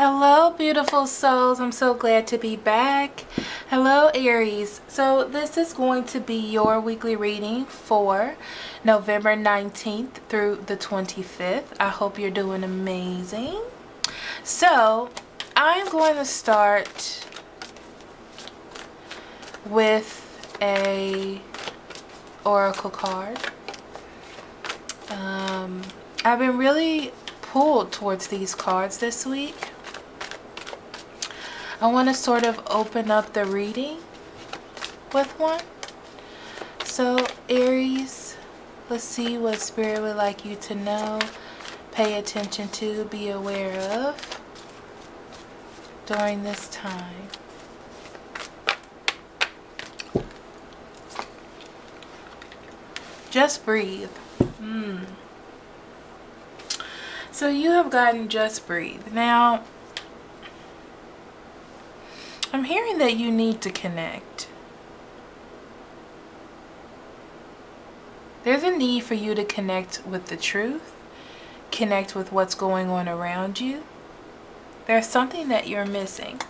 Hello, beautiful souls. I'm so glad to be back. Hello, Aries. So this is going to be your weekly reading for November 19th through the 25th. I hope you're doing amazing. So I'm going to start with a oracle card. I've been really pulled towards these cards this week. I want to sort of open up the reading with one. So Aries, let's see what Spirit would like you to know, pay attention to, be aware of during this time. Just breathe. So you have gotten just breathe. Now, I'm hearing that you need to connect. There's a need for you to connect with the truth, connect with what's going on around you. There's something that you're missing.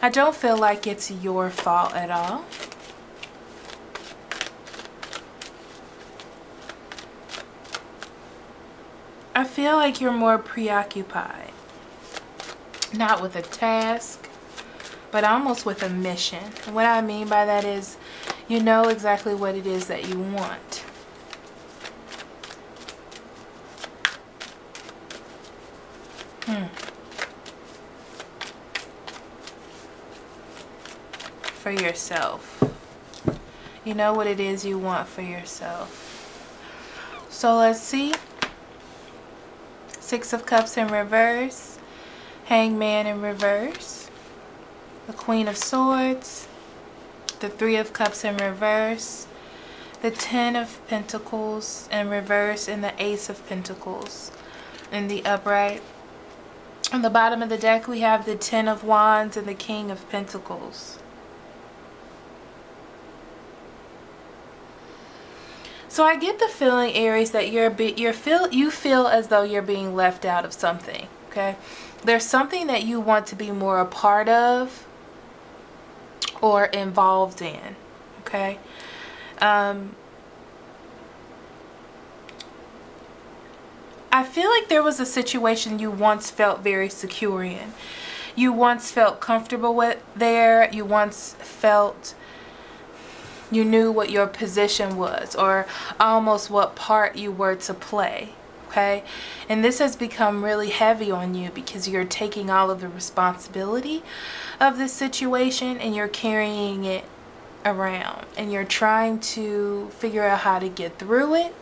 I don't feel like it's your fault at all. I feel like you're more preoccupied, not with a task, but almost with a mission. And what I mean by that is you know exactly what it is that you want. For yourself. You know what it is you want for yourself. So let's see. Six of Cups in reverse. Hangman in reverse. The Queen of Swords, the Three of Cups in reverse, the Ten of Pentacles in reverse, and the Ace of Pentacles in the upright. On the bottom of the deck we have the Ten of Wands and the King of Pentacles. So I get the feeling, Aries, that you feel as though you're being left out of something, okay? There's something that you want to be more a part of or involved in, okay? I feel like there was a situation you once felt very secure in. You once felt comfortable with there. You once felt you knew what your position was, or almost what part you were to play, okay? And this has become really heavy on you because you're taking all of the responsibility of this situation and you're carrying it around and you're trying to figure out how to get through it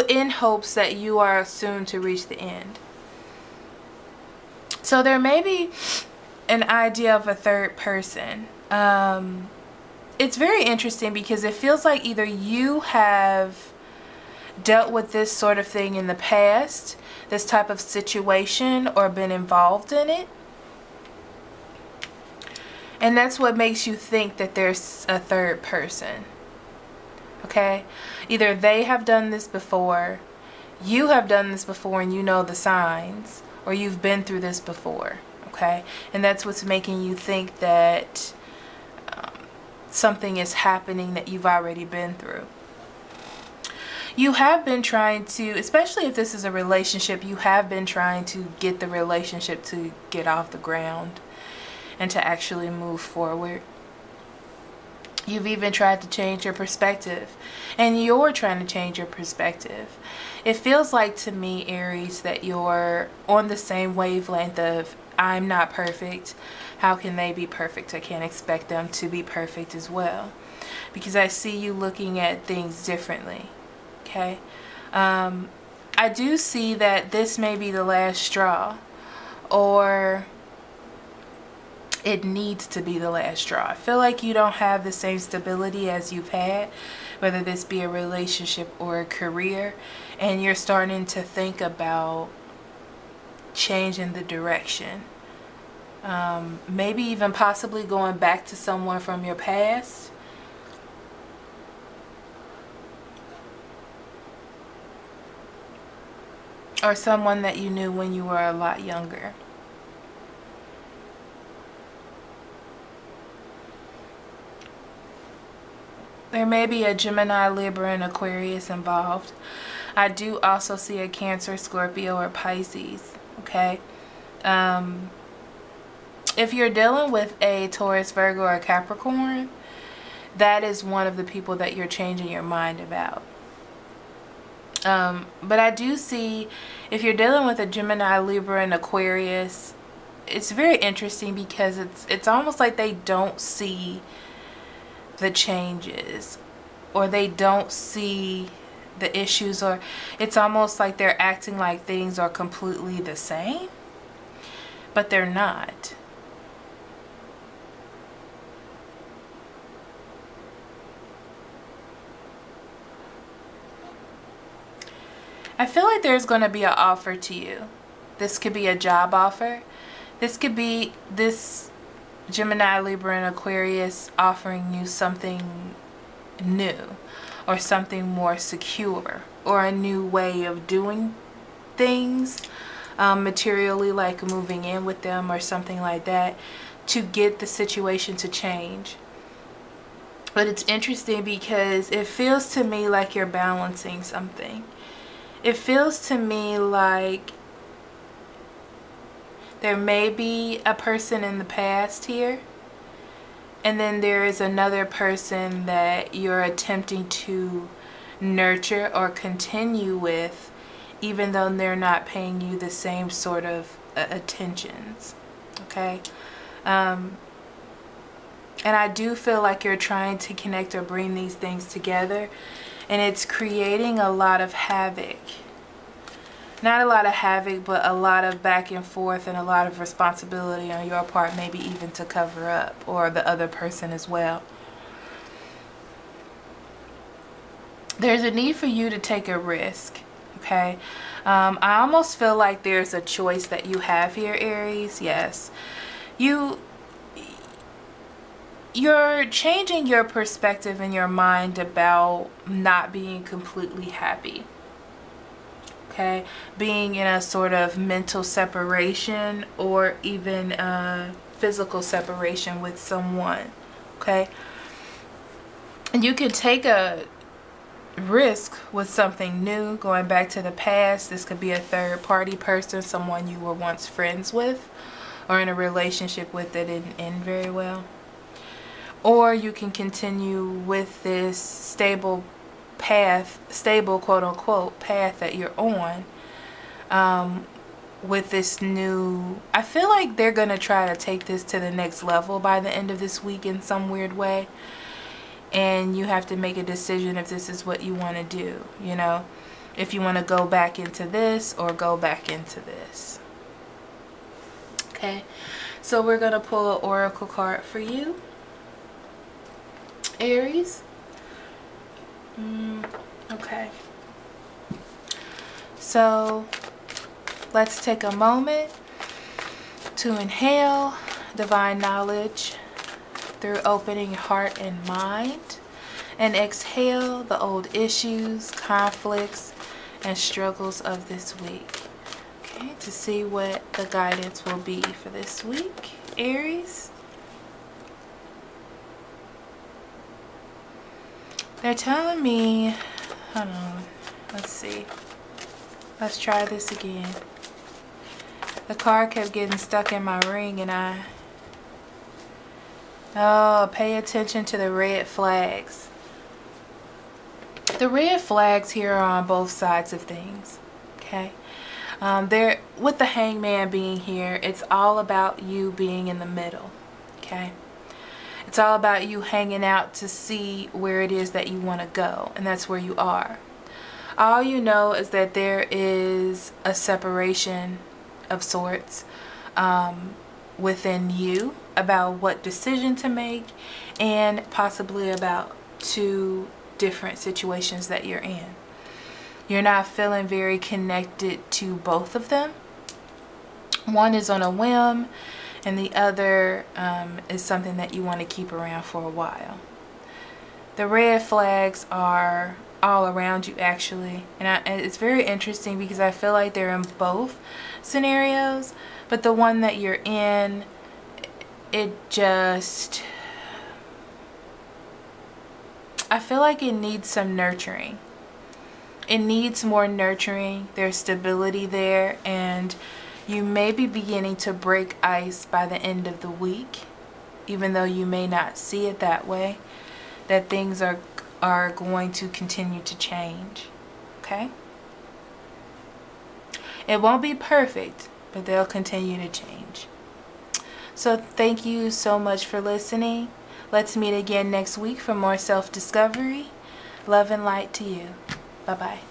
in hopes that you are soon to reach the end. So there may be an idea of a third person. It's very interesting because it feels like either you have dealt with this sort of thing in the past, this type of situation, or been involved in it. And that's what makes you think that there's a third person. Okay? Either they have done this before, you have done this before and you know the signs, or you've been through this before. Okay? And that's what's making you think that something is happening that you've already been through. You have been trying to, especially if this is a relationship, you have been trying to get the relationship to get off the ground and to actually move forward. You've even tried to change your perspective, and you're trying to change your perspective. It feels like to me, Aries, that you're on the same wavelength of I'm not perfect. How can they be perfect? I can't expect them to be perfect as well. Because I see you looking at things differently. Okay? I do see that this may be the last straw. Or it needs to be the last straw. I feel like you don't have the same stability as you've had, whether this be a relationship or a career, and you're starting to think about changing the direction. Maybe even possibly going back to someone from your past. or someone that you knew when you were a lot younger. There may be a Gemini, Libra, and Aquarius involved. I do also see a Cancer, Scorpio, or Pisces. Okay. If you're dealing with a Taurus, Virgo, or Capricorn, that is one of the people that you're changing your mind about. But I do see, if you're dealing with a Gemini, Libra, and Aquarius, it's very interesting because it's almost like they don't see the changes, or they don't see the issues, or it's almost like they're acting like things are completely the same, but they're not. I feel like there's going to be an offer to you. This could be a job offer. This could be this Gemini, Libra, and Aquarius offering you something new, or something more secure, or a new way of doing things materially, like moving in with them or something like that, to get the situation to change. But it's interesting because it feels to me like you're balancing something. It feels to me like there may be a person in the past here, and then there is another person that you're attempting to nurture or continue with, even though they're not paying you the same sort of attentions. Okay? And I do feel like you're trying to connect or bring these things together, and it's creating a lot of havoc. Not a lot of havoc, but a lot of back and forth and a lot of responsibility on your part, maybe even to cover up, or the other person as well. There's a need for you to take a risk, okay? I almost feel like there's a choice that you have here, Aries. Yes. You're changing your perspective in your mind about not being completely happy. Okay, being in a sort of mental separation, or even physical separation with someone. Okay, and you can take a risk with something new, going back to the past. This could be a third party person, someone you were once friends with or in a relationship with that didn't end very well. Or you can continue with this stable path, stable quote unquote path that you're on, with this new, I feel like they're gonna try to take this to the next level by the end of this week in some weird way, and you have to make a decision if this is what you want to do, you know, if you want to go back into this or go back into this. Okay, so we're gonna pull an oracle card for you, Aries. Okay, so let's take a moment to inhale divine knowledge through opening heart and mind, and exhale the old issues, conflicts, and struggles of this week. Okay, to see what the guidance will be for this week, Aries. They're telling me, hold on, let's see. Let's try this again. The card kept getting stuck in my ring, and oh, pay attention to the red flags. The red flags here are on both sides of things, okay? With the hangman being here, it's all about you being in the middle, okay? It's all about you hanging out to see where it is that you want to go, and that's where you are. All you know is that there is a separation of sorts within you about what decision to make, and possibly about two different situations that you're in. You're not feeling very connected to both of them. One is on a whim, and the other is something that you want to keep around for a while. The red flags are all around you, actually. And it's very interesting because I feel like they're in both scenarios, but the one that you're in, it just, I feel like it needs some nurturing. It needs more nurturing. There's stability there, and you may be beginning to break ice by the end of the week, even though you may not see it that way, that things are going to continue to change. Okay? It won't be perfect, but they'll continue to change. So thank you so much for listening. Let's meet again next week for more self-discovery. Love and light to you. Bye-bye.